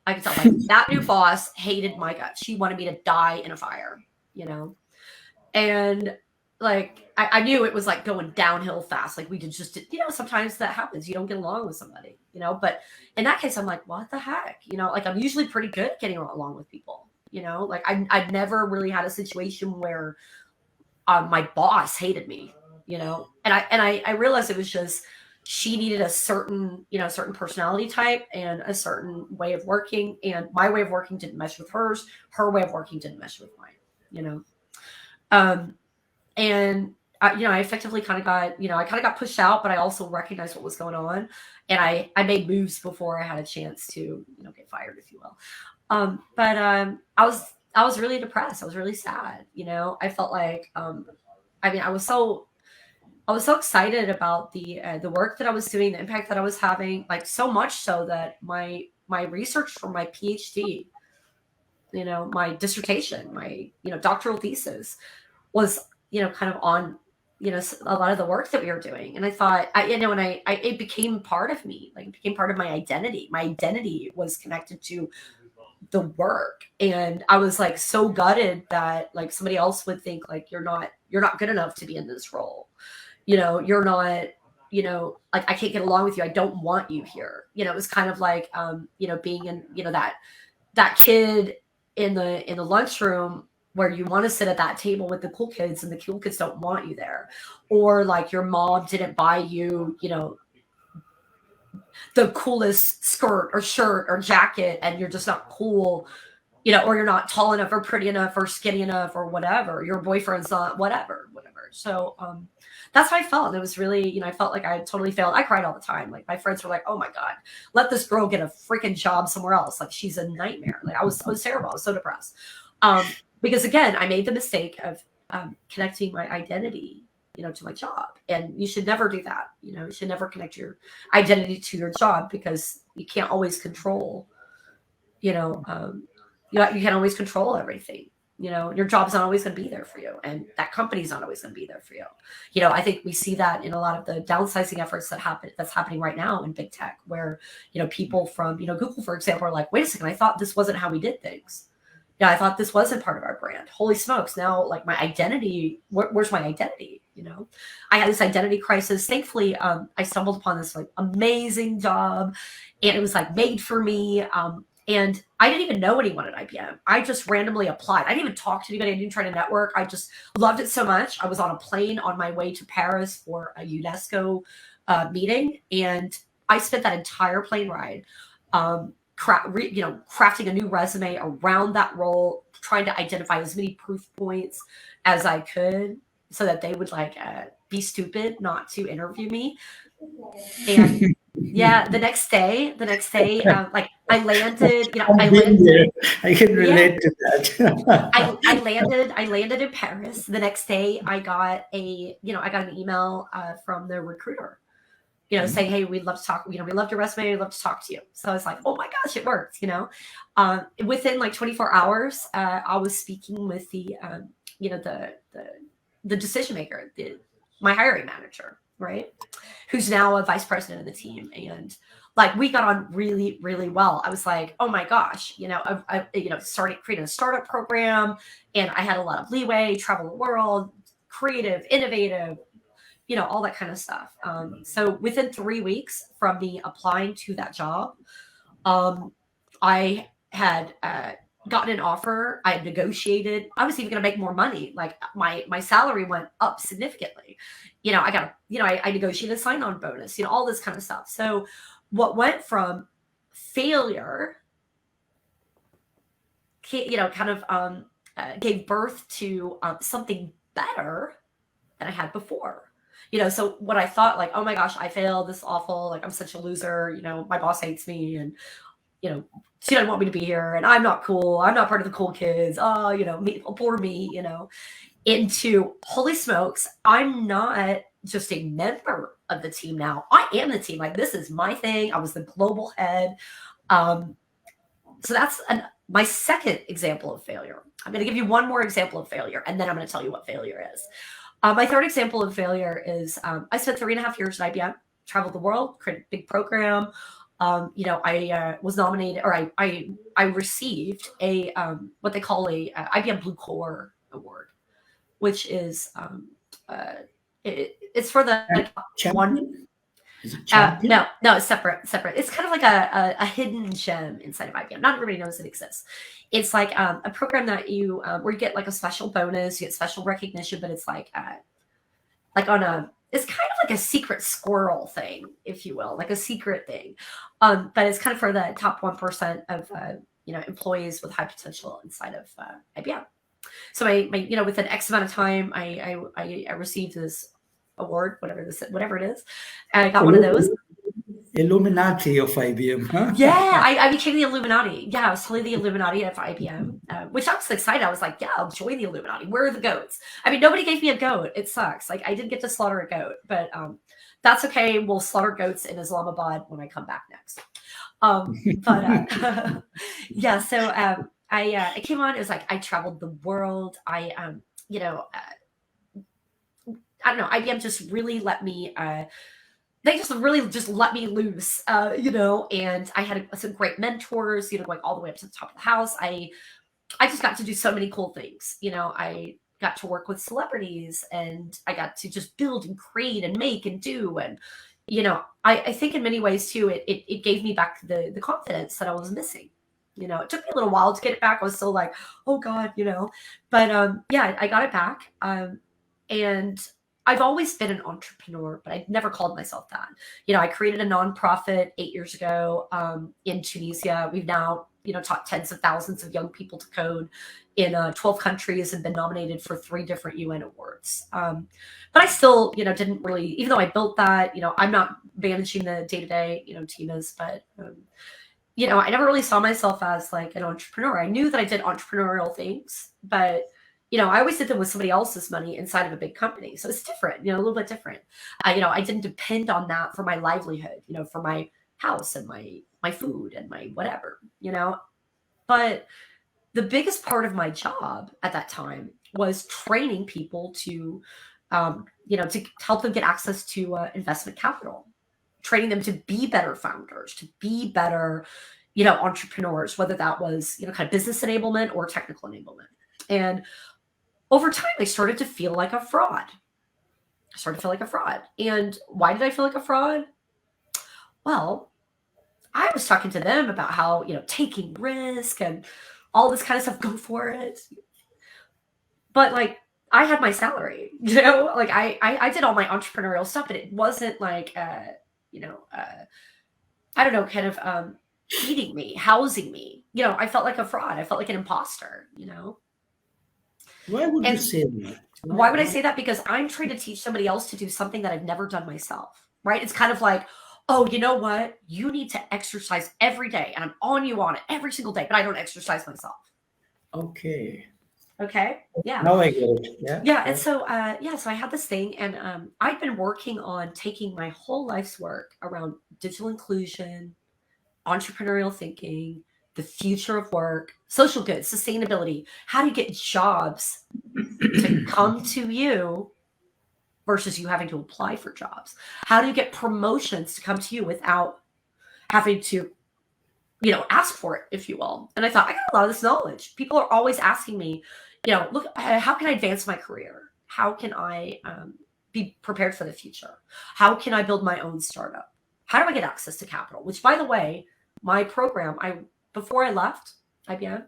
I could tell like that new boss hated my guts. She wanted me to die in a fire, and like I knew it was like going downhill fast. Like we did just, sometimes that happens. You don't get along with somebody, but in that case, I'm like, what the heck? Like I'm usually pretty good at getting along with people, like I've never really had a situation where my boss hated me, and I realized it was just, she needed a certain personality type and a certain way of working. And my way of working didn't mesh with hers. Her way of working didn't mesh with mine, um, and I effectively kind of got, I kind of got pushed out, but I also recognized what was going on, and I made moves before I had a chance to, get fired, if you will. But I was really depressed. I was really sad. I felt like, I mean, I was so excited about the work that I was doing, the impact that I was having, like so much so that my research for my PhD, my dissertation, my doctoral thesis was kind of on a lot of the work that we were doing. And I thought, and it became part of me, like it became part of my identity. My identity was connected to the work, and I was like so gutted that like somebody else would think like you're not good enough to be in this role. You're not, like I can't get along with you. I don't want you here. It was kind of like being in, that kid in the lunchroom where you want to sit at that table with the cool kids and the cool kids don't want you there. Or like your mom didn't buy you, the coolest skirt or shirt or jacket, and you're just not cool, or you're not tall enough or pretty enough or skinny enough or whatever. Your boyfriend's not whatever. So that's how I felt. It was really, I felt like I totally failed. I cried all the time. Like my friends were like, "Oh my God, let this girl get a freaking job somewhere else. Like she's a nightmare." Like I was terrible. I was so depressed. Because again, I made the mistake of connecting my identity, to my job. And you should never do that. You should never connect your identity to your job, because you can't always control, you can't always control everything. Your job's not always going to be there for you, and that company's not always going to be there for you. I think we see that in a lot of the downsizing efforts that's happening right now in big tech, where people from Google, for example, are like, wait a second, I thought this wasn't how we did things. Yeah, I thought this wasn't part of our brand. Holy smokes! Now, like my identity, where's my identity? I had this identity crisis. Thankfully, I stumbled upon this like amazing job, and it was like made for me. And I didn't even know anyone at IBM. I just randomly applied. I didn't even talk to anybody. I didn't try to network. I just loved it so much. I was on a plane on my way to Paris for a UNESCO meeting, and I spent that entire plane ride, crafting a new resume around that role, trying to identify as many proof points as I could, so that they would like be stupid not to interview me. And yeah, like I landed, I've been there. I can yeah, relate to that. I landed in Paris. The next day, I got an email from the recruiter, saying, "Hey, we'd love to talk. We loved your resume. We'd love to talk to you." So I was like, "Oh my gosh, it worked!" Within like 24 hours, I was speaking with the decision maker, my hiring manager, right, who's now a vice president of the team, and like we got on really, really well. I was like, "Oh my gosh," I started creating a startup program, and I had a lot of leeway, travel the world, creative, innovative, all that kind of stuff. So within 3 weeks from me applying to that job, I had gotten an offer. I had negotiated. I was even going to make more money. Like my salary went up significantly. I negotiated a sign-on bonus. All this kind of stuff. So what went from failure, kind of gave birth to something better than I had before. So what I thought, like, oh my gosh, I failed, this is awful, like I'm such a loser, my boss hates me, and she doesn't want me to be here, and I'm not cool, I'm not part of the cool kids, oh, me, poor me, into holy smokes, I'm not just a member of the team now, I am the team, like this is my thing, I was the global head. So that's my second example of failure. I'm going to give you one more example of failure, and then I'm going to tell you what failure is. My third example of failure is I spent 3.5 years at IBM, traveled the world, created a big program. I was nominated, or I received a what they call a IBM Blue Core Award, which is uh, it's for the like, one. Champion? Is it Champion? No, it's separate. It's kind of like a hidden gem inside of IBM. Not everybody knows it exists. It's like a program that you where you get like a special bonus, you get special recognition, but it's like on a it's kind of like a secret squirrel thing, if you will, like a secret thing. But it's kind of for the top 1% of employees with high potential inside of IBM. So my within X amount of time, I received this award, whatever it is, and I got one of those. Illuminati of IBM, huh? Yeah, I became the Illuminati. Yeah, I was totally the Illuminati of IBM, which I was excited. I was like, yeah, I'll join the Illuminati. Where are the goats? I mean, nobody gave me a goat. It sucks. Like, I didn't get to slaughter a goat, but that's okay. We'll slaughter goats in Islamabad when I come back next. Yeah, so I came on. It was like I traveled the world. I don't know. IBM just really let me. They just really just let me loose, and I had some great mentors, going all the way up to the top of the house. I just got to do so many cool things. I got to work with celebrities, and I got to just build and create and make and do. And, I think in many ways too, it gave me back the confidence that I was missing. It took me a little while to get it back. I was still like, oh God, but yeah, I got it back. And I've always been an entrepreneur, but I never called myself that. I created a nonprofit 8 years ago in Tunisia. We've now, taught tens of thousands of young people to code in 12 countries and been nominated for 3 different UN awards. But I still, didn't really, even though I built that, I'm not managing the day-to-day, team is, but, I never really saw myself as like an entrepreneur. I knew that I did entrepreneurial things, but I always did them with somebody else's money inside of a big company. So it's different, a little bit different. I didn't depend on that for my livelihood, for my house and my food and my whatever, But the biggest part of my job at that time was training people to, to help them get access to investment capital, training them to be better founders, to be better, entrepreneurs, whether that was, kind of business enablement or technical enablement. And over time, I started to feel like a fraud. And why did I feel like a fraud? Well, I was talking to them about how, taking risk and all this kind of stuff, go for it. But like, I had my salary, like I did all my entrepreneurial stuff, but it wasn't like, I don't know, kind of feeding me, housing me. I felt like a fraud. I felt like an imposter, Why would you say that? Why would I say that? Because I'm trying to teach somebody else to do something that I've never done myself, right? It's kind of like, oh, you know what? You need to exercise every day, and I'm on you on it every single day, but I don't exercise myself. Okay. Yeah. Now I get it. Yeah. And so, so I had this thing, and I've been working on taking my whole life's work around digital inclusion, entrepreneurial thinking, the future of work, social good, sustainability, how do you get jobs to come to you versus you having to apply for jobs? How do you get promotions to come to you without having to, ask for it, if you will? And I thought, I got a lot of this knowledge. People are always asking me, look, how can I advance my career? How can I be prepared for the future? How can I build my own startup? How do I get access to capital? Which, by the way, my program, before I left IBM,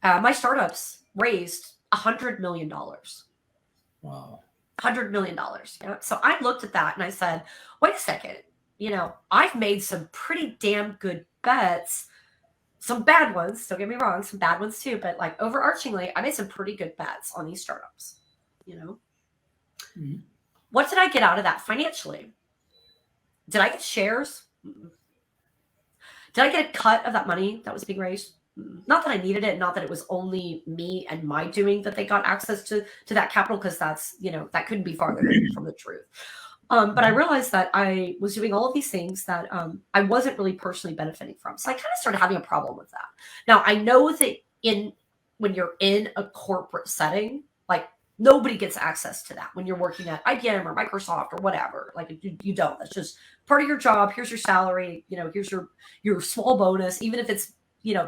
my startups raised $100 million. Wow. $100 million. So I looked at that and I said, wait a second, I've made some pretty damn good bets, some bad ones, don't get me wrong, some bad ones too, but like overarchingly, I made some pretty good bets on these startups, Mm-hmm. What did I get out of that financially? Did I get shares? Mm-mm. Did I get a cut of that money that was being raised? Not that I needed it, not that it was only me and my doing that they got access to that capital, because that's, that couldn't be farther from the truth. But I realized that I was doing all of these things that I wasn't really personally benefiting from. So I kind of started having a problem with that. Now, I know that when you're in a corporate setting, like nobody gets access to that when you're working at IBM or Microsoft or whatever. Like you don't. That's just part of your job. Here's your salary. Here's your small bonus, even if it's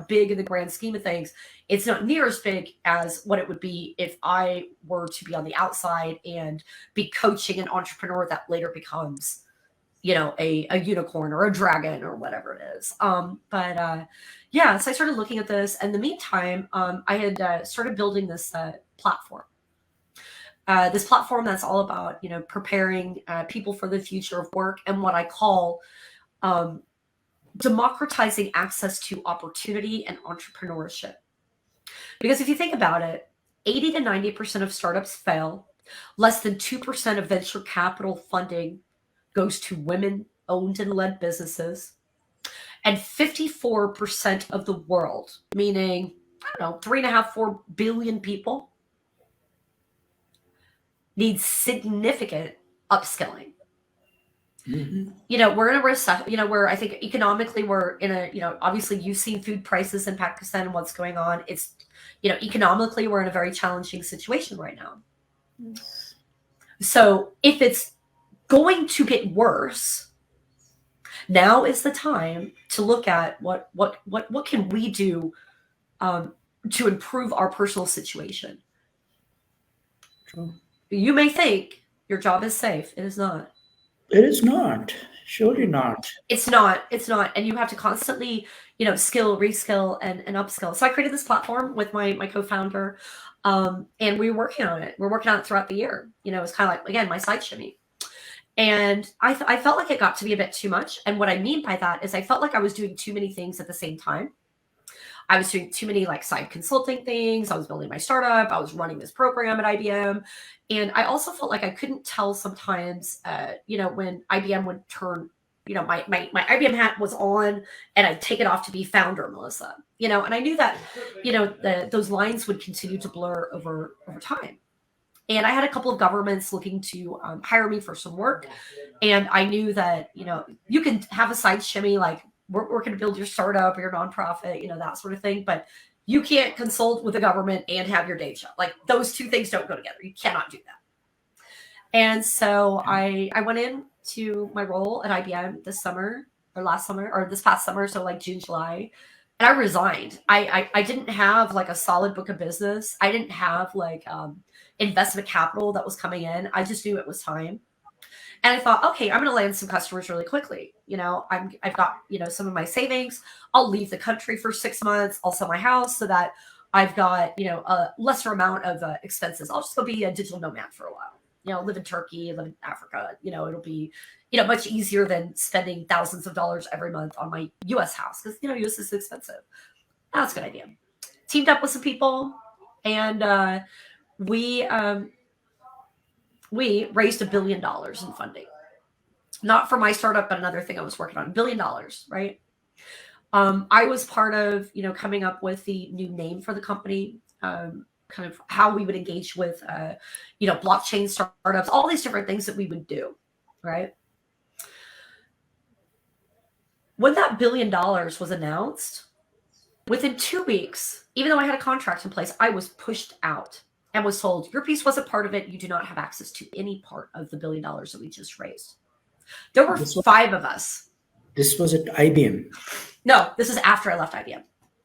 big in the grand scheme of things. It's not near as big as what it would be if I were to be on the outside and be coaching an entrepreneur that later becomes, a unicorn or a dragon or whatever it is. But yeah, so I started looking at this. And in the meantime, I had started building this platform. This platform that's all about, preparing people for the future of work and what I call democratizing access to opportunity and entrepreneurship. Because if you think about it, 80 to 90% of startups fail. Less than 2% of venture capital funding goes to women owned and led businesses. And 54% of the world, meaning, I don't know, 3.5, 4 billion people, need significant upskilling. We're in a recession, where I think economically we're in a, obviously you've seen food prices in Pakistan and what's going on. It's, economically we're in a very challenging situation right now. So if it's going to get worse, now is the time to look at what can we do to improve our personal situation. True. You may think your job is safe. It is not. It is not. Surely not. It's not. And you have to constantly, skill, reskill, and upskill. So I created this platform with my co-founder, and we're working on it. We're working on it throughout the year. It's kind of like, again, my side shimmy. And I felt like it got to be a bit too much. And what I mean by that is I felt like I was doing too many things at the same time. I was doing too many side consulting things. I was building my startup. I was running this program at IBM. And I also felt like I couldn't tell sometimes, when IBM would turn, my IBM hat was on and I'd take it off to be founder, Melissa, and I knew that, those lines would continue to blur over time. And I had a couple of governments looking to hire me for some work. And I knew that, you can have a side shimmy, like we're going to build your startup or your nonprofit, that sort of thing. But you can't consult with the government and have your day job. Like those two things don't go together. You cannot do that. And so I went into my role at IBM this past summer. So June, July. And I resigned. I didn't have a solid book of business. I didn't have investment capital that was coming in. I just knew it was time. And I thought, okay, I'm going to land some customers really quickly. I've got, some of my savings. I'll leave the country for 6 months. I'll sell my house so that I've got, a lesser amount of expenses. I'll just go be a digital nomad for a while, live in Turkey, live in Africa. It'll be, much easier than spending thousands of dollars every month on my US house because, US is expensive. That's a good idea. Teamed up with some people and we raised $1 billion in funding, not for my startup, but another thing I was working on. $1 billion, right? I was part of, coming up with the new name for the company, kind of how we would engage with, blockchain startups, all these different things that we would do, right? When that $1 billion was announced, within 2 weeks, even though I had a contract in place, I was pushed out and was told, your piece wasn't part of it. You do not have access to any part of the $1 billion that we just raised. There were 5 of us. This was at IBM. No, this is after I left IBM.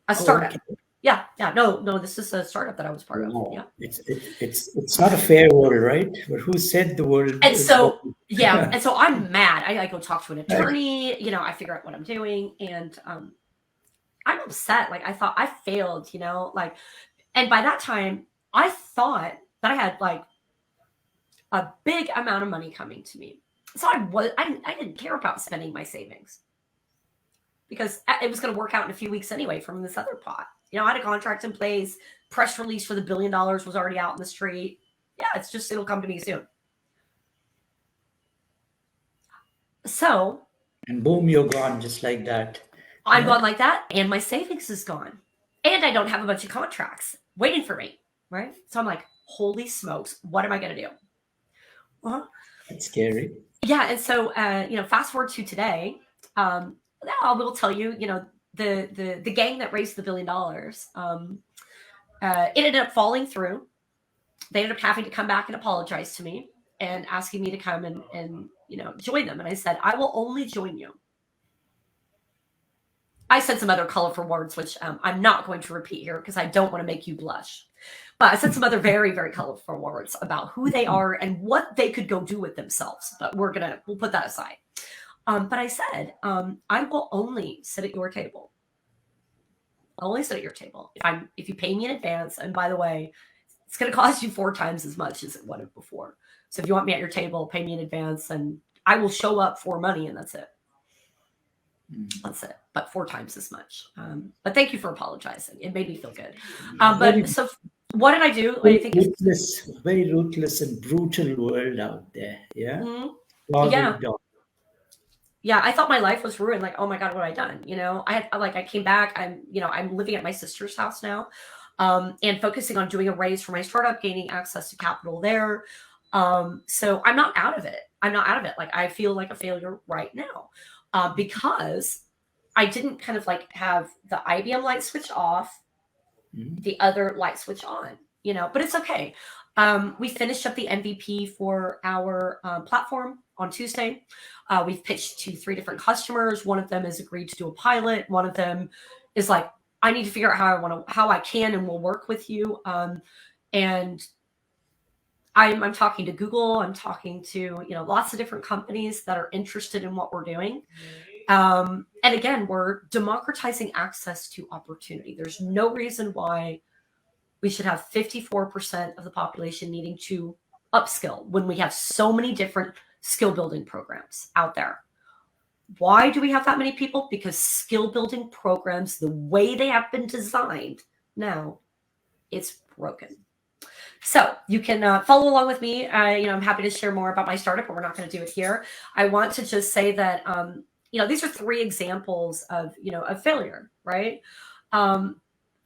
A startup. Okay. Yeah. No, this is a startup that I was part of. Yeah. It's not a fair world, right? But who said the word? And so, yeah. And so I'm mad. I go talk to an attorney, I figure out what I'm doing. And I'm upset. I thought I failed, and by that time, I thought that I had a big amount of money coming to me. So I didn't care about spending my savings because it was going to work out in a few weeks anyway from this other pot. I had a contract in place, press release for the $1 billion was already out in the street. Yeah, it'll come to me soon. So. And boom, you're gone just like that. I'm gone like that and my savings is gone. And I don't have a bunch of contracts waiting for me. Right. So I'm like, holy smokes, what am I going to do? That's scary. Yeah. And so, fast forward to today, I will tell you, the gang that raised the $1 billion, it ended up falling through. They ended up having to come back and apologize to me and asking me to come and join them. And I said, I will only join you I said some other colorful words, which I'm not going to repeat here because I don't want to make you blush. But I said some other very, very colorful words about who they are and what they could go do with themselves. But we'll put that aside. But I said, I will only sit at your table. I'll only sit at your table if you pay me in advance. And by the way, it's going to cost you 4 times as much as it would have before. So if you want me at your table, pay me in advance, and I will show up for money, and that's it. That's it. But 4 times as much. But thank you for apologizing. It made me feel good. But so what did I do? What do you think? Very ruthless and brutal world out there. Yeah. Mm-hmm. Yeah. Yeah, I thought my life was ruined. Like, oh my God, what have I done? I came back. I'm living at my sister's house now, and focusing on doing a raise for my startup, gaining access to capital there. So I'm not out of it. Like, I feel like a failure right now, because I didn't kind of like have the IBM light switch off, the other light switch on, but it's okay. We finished up the MVP for our platform on Tuesday. We've pitched to 3 different customers. One of them has agreed to do a pilot. One of them is like, I need to figure out how I can and will work with you. And I'm talking to Google. I'm talking to lots of different companies that are interested in what we're doing. And again, we're democratizing access to opportunity. There's no reason why we should have 54% of the population needing to upskill when we have so many different skill building programs out there. Why do we have that many people? Because skill building programs, the way they have been designed now, it's broken. So you can follow along with me. I'm happy to share more about my startup, but we're not going to do it here. I want to just say that, these are 3 examples of failure, right?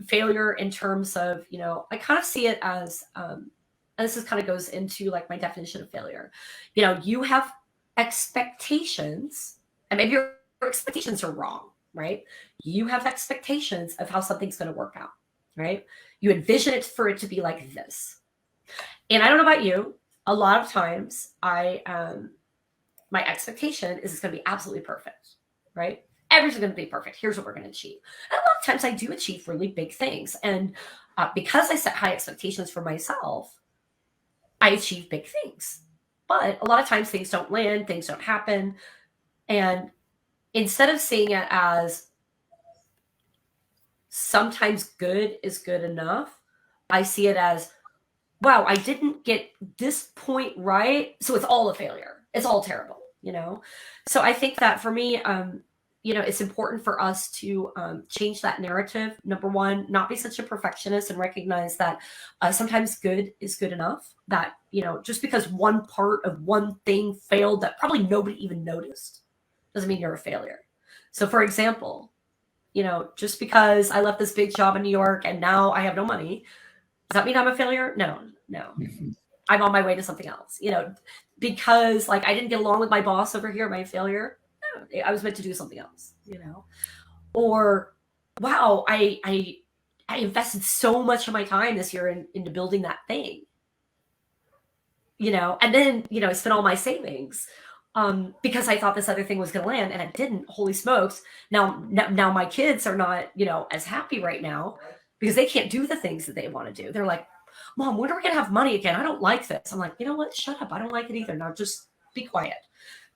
Failure in terms of, I kind of see it as, and this is kind of goes into like my definition of failure. You have expectations, and maybe your expectations are wrong, right? You have expectations of how something's going to work out, right? You envision it for it to be like this. And I don't know about you, a lot of times my expectation is it's going to be absolutely perfect, right? Everything's going to be perfect. Here's what we're going to achieve. And a lot of times I do achieve really big things. And because I set high expectations for myself, I achieve big things. But a lot of times things don't land, things don't happen. And instead of seeing it as sometimes good is good enough, I see it as, wow, I didn't get this point right, so it's all a failure. It's all terrible, So I think that for me, it's important for us to change that narrative. Number one, not be such a perfectionist and recognize that sometimes good is good enough. That, just because one part of one thing failed that probably nobody even noticed doesn't mean you're a failure. So for example, just because I left this big job in New York and now I have no money, does that mean I'm a failure? No. I'm on my way to something else, because like I didn't get along with my boss over here, my failure. No, I was meant to do something else, or wow, I invested so much of my time this year into building that thing, and then, I spent all my savings, because I thought this other thing was going to land and it didn't. Holy smokes. Now my kids are not, as happy right now because they can't do the things that they want to do. They're like, Mom, when are we going to have money again? I don't like this. I'm like, you know what? Shut up. I don't like it either. Now just be quiet.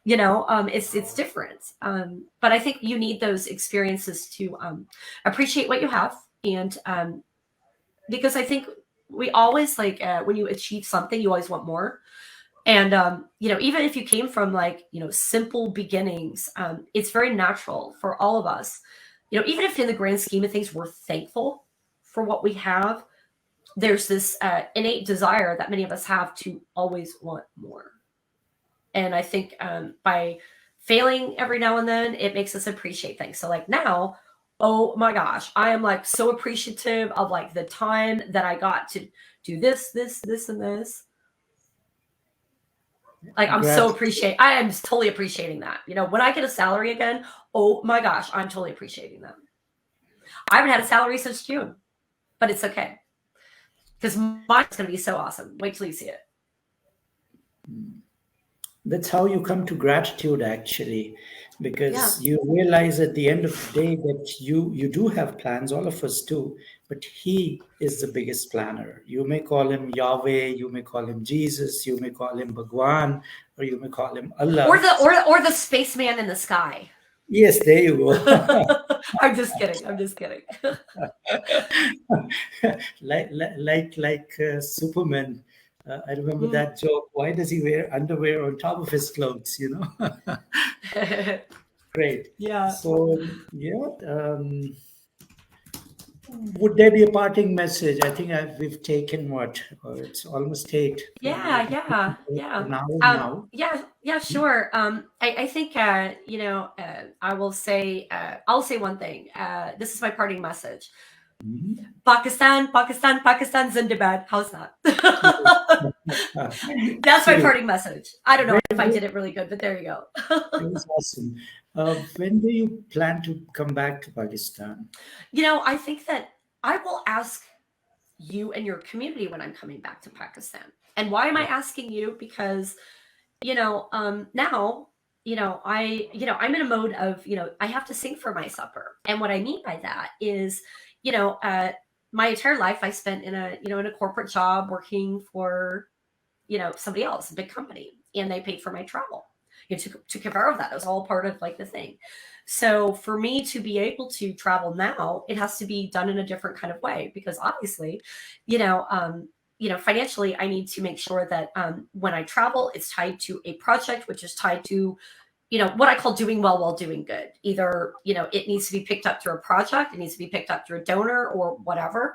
It's different. But I think you need those experiences to appreciate what you have. And because I think we always when you achieve something, you always want more. And, even if you came from simple beginnings, it's very natural for all of us, even if in the grand scheme of things, we're thankful for what we have, there's this innate desire that many of us have to always want more. And I think by failing every now and then, it makes us appreciate things. So now, oh my gosh, I am so appreciative of the time that I got to do this, and this. I am totally appreciating that. When I get a salary again, oh my gosh, I'm totally appreciating that. I haven't had a salary since June, but it's okay. Because mine's going to be so awesome. Wait till you see it. That's how you come to gratitude, actually. Yeah. because you realize at the end of the day that you do have plans, all of us do, but he is the biggest planner. You may call him Yahweh, you may call him Jesus, you may call him Bhagwan, or you may call him Or Allah. the spaceman in the sky. Yes, there you go. I'm just kidding. I'm just kidding. like Superman. I remember Mm. that joke. Why does he wear underwear on top of his clothes? You know. Great. Yeah. So yeah, would there be a parting message? I think we've taken what? It's almost eight. Yeah, yeah, yeah. An hour now. Yeah, yeah, sure. I think I'll say one thing. This is my parting message. Mhm. Pakistan, Pakistan, Pakistan, Zindabad. How's that? That's my Great. parting message. I don't know Very if I good. did it really good, but there you go. It was awesome. When do you plan to come back to Pakistan? I think that I will ask you and your community when I'm coming back to Pakistan. And why am I asking you? Because now, I'm in a mode of, I have to sing for my supper. And what I mean by that is, you know, uh, my entire life I spent in a corporate job working for, somebody else, a big company, and they paid for my travel. Took care of that. It was all part of like the thing. So for me to be able to travel now, it has to be done in a different kind of way because obviously, you know, um, financially, I need to make sure that when I travel, it's tied to a project, which is tied to what I call doing well while doing good. Either it needs to be picked up through a project, it needs to be picked up through a donor or whatever.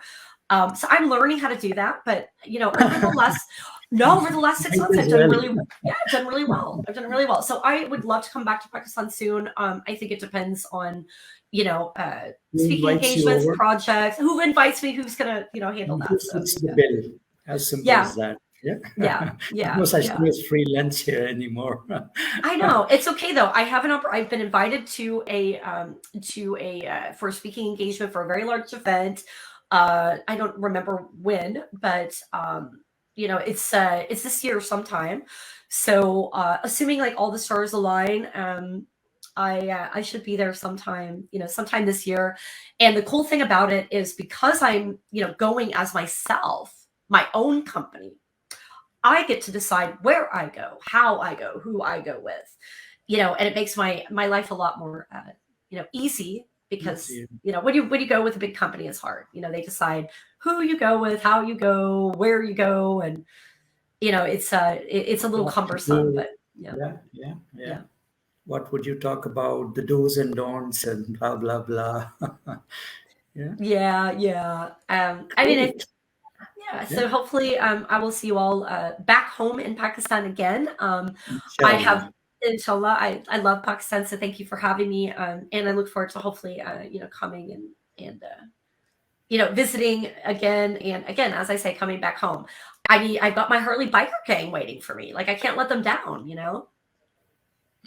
So I'm learning how to do that, but over the last no, over the last six Might months, as well. I've done really well. I've done really well. So I would love to come back to Pakistan soon. I think it depends on Who speaking invites you engagements, over? projects, who invites me, who's gonna handle And who that. So foots the bill? As simple yeah, as that. Yeah. yeah, There's yeah, no such yeah. thing as free lunch here anymore. I know it's okay though. I've been invited to a for a speaking engagement for a very large event. I don't remember when, but it's this year sometime. So assuming like all the stars align, I should be there sometime sometime this year. And the cool thing about it is because I'm going as myself, my own company. I get to decide where I go, how I go, who I go with, and it makes my life a lot more, easy because, Easy. when you go with a big company, it's hard. They decide who you go with, how you go, where you go. And, it's a little What to cumbersome, do. but yeah, Yeah, yeah, yeah. yeah. What would you talk about? The do's and don'ts and blah, blah, blah. Yeah, Yeah, yeah. I mean, great. yeah. Yeah, So hopefully, I will see you all back home in Pakistan again. I have, inshallah. inshallah. I love Pakistan, so thank you for having me. And I look forward to hopefully, coming and visiting again and again. As I say, coming back home. I've got my Harley biker gang waiting for me. Like I can't let them down.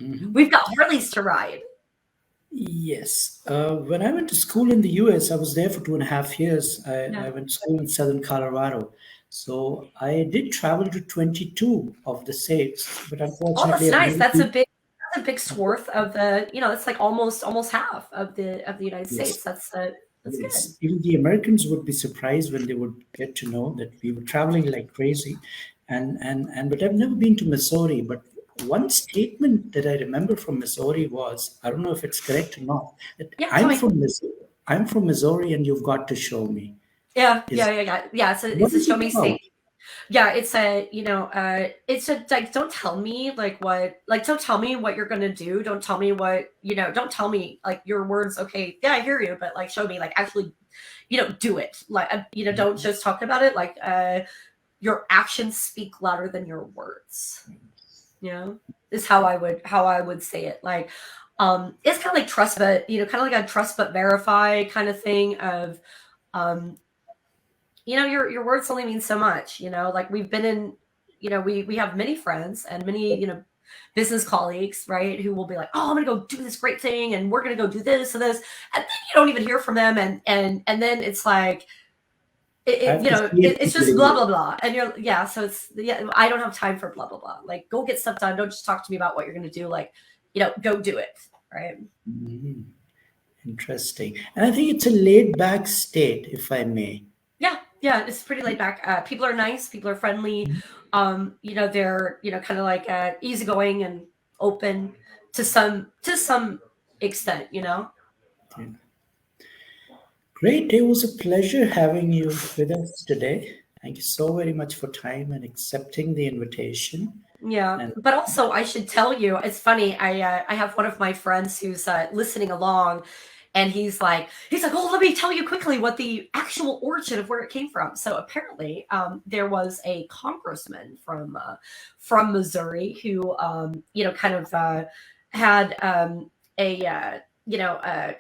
Mhm. We've got Harleys to ride. Yes. When I went to school in the US, I was there for 2.5 years. I Yeah. went to school in Southern Colorado. So I did travel to 22 of the states, but Oh, unfortunately, that's I've nice. never been. That's a big swath of it's like almost half of the United Yes. States. That's good. Yes, even the Americans would be surprised when they would get to know that we were traveling like crazy, and but I've never been to Missouri. But one statement that I remember from Missouri was, I don't know if it's correct or not, that Yeah, tell me. I'm from Missouri, and you've got to show me. Yeah, yeah, Is yeah, yeah. Yeah, it's a what it's a is show it me about? state. Yeah, it's a like don't tell me don't tell me what you're gonna do. Don't tell me don't tell me like your words, okay, yeah, I hear you, but like show me like actually, do it. Like don't just talk about it. Like your actions speak louder than your words. You know, is how I would say it. Like it's kind of like trust but kind of like a trust but verify kind of thing of um your words only mean so much. Like we've been in, we have many friends and many business colleagues, right, who will be like, oh, I'm gonna go do this great thing and we're gonna go do this and this, and then you don't even hear from them, and then it's like I have to see it to it's just blah believe blah blah, and you're yeah, so it's yeah, I don't have time for blah blah blah. Like go get stuff done, don't just talk to me about what you're gonna do. Like go do it. right? Mhm. Interesting. And I think it's a laid back state, if I may. Yeah, it's pretty laid back. People are nice, people are friendly. They're kind of like easygoing and open to some extent. Yeah. Great. It was a pleasure having you with us today. Thank you so very much for time and accepting the invitation. Yeah, And but also I should tell you, it's funny. I have one of my friends who's listening along, and he's like, oh, let me tell you quickly what the actual origin of where it came from. So apparently, there was a congressman from Missouri who kind of had a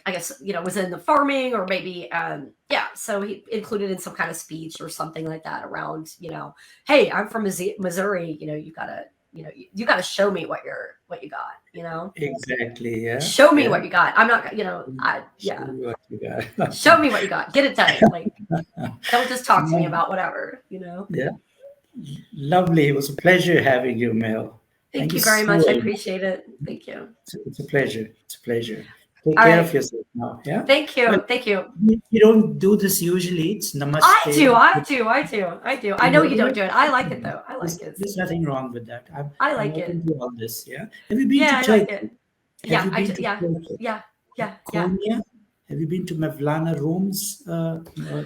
I guess was in the farming, or maybe yeah. So he included in some kind of speech or something like that around hey, I'm from Missouri. You gotta show me what you got. exactly, yeah, Show me yeah. what you got. I'm not, Show yeah. me what you got. Show me what you got. Get it done. Like, don't just talk to me No, about whatever. yeah, lovely. It was a pleasure having you, Mel. Thank Thank you you very so much. I very much. appreciate it. Thank you. It's a pleasure. It's a pleasure. Take All care of right. yourself now. Yeah. Thank Well, you. Thank you. you don't do this usually. It's I do. namaste. I do. I do. I do. I know you don't do it. I like it though. I like it. There's nothing wrong with that. I I'm like open it. to all this. Yeah. Have you been Yeah, to I like Turkey? it. Have Yeah, you been to yeah, Turkey? yeah, yeah. Konya? Have you been to Mevlana Rome's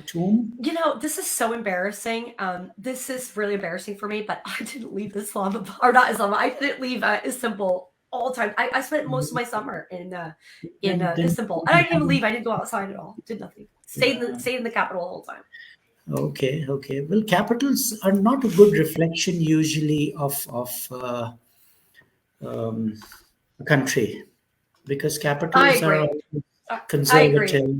tomb? This is so embarrassing. This is really embarrassing for me, but I didn't leave Islamabad, or not Islam. I didn't leave Istanbul all the time. I spent most of my summer in Then Istanbul, and I didn't even leave. I didn't go outside at all. Did nothing. yeah. Stayed in the capital the whole time. Okay, okay. Well, capitals are not a good reflection usually of um, a country because I capitals are agree. always I agree. conservative.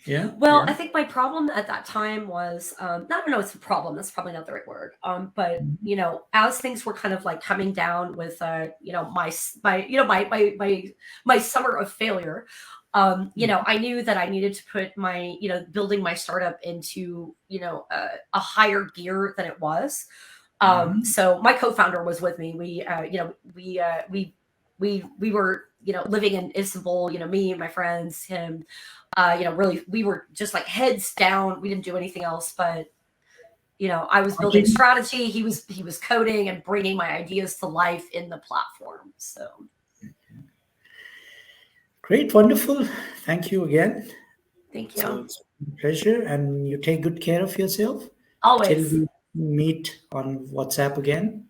Yeah, Well, yeah. I think my problem at that time was, I don't know, it's a problem. That's probably not the right word. But as things were kind of like coming down with, my summer of failure, I knew that I needed to put my, building my startup into, a higher gear than it was. Mhm. So my co-founder was with me. We were, living in Istanbul, me, my friends, him, really, we were just like heads down. We didn't do anything else, but I was I building think strategy. He was coding and bringing my ideas to life in the platform. So great, wonderful. Thank you again. thank So you. it's a pleasure, and you take good care of yourself till Always we meet on WhatsApp again.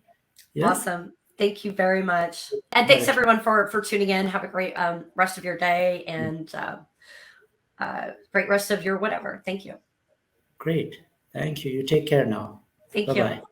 Yeah. awesome. Thank you very much, and thanks Okay. everyone for tuning in. Have a great rest of your day, and great rest of your whatever. Thank you. Great. Thank you. You take care now. Bye Thank you. bye.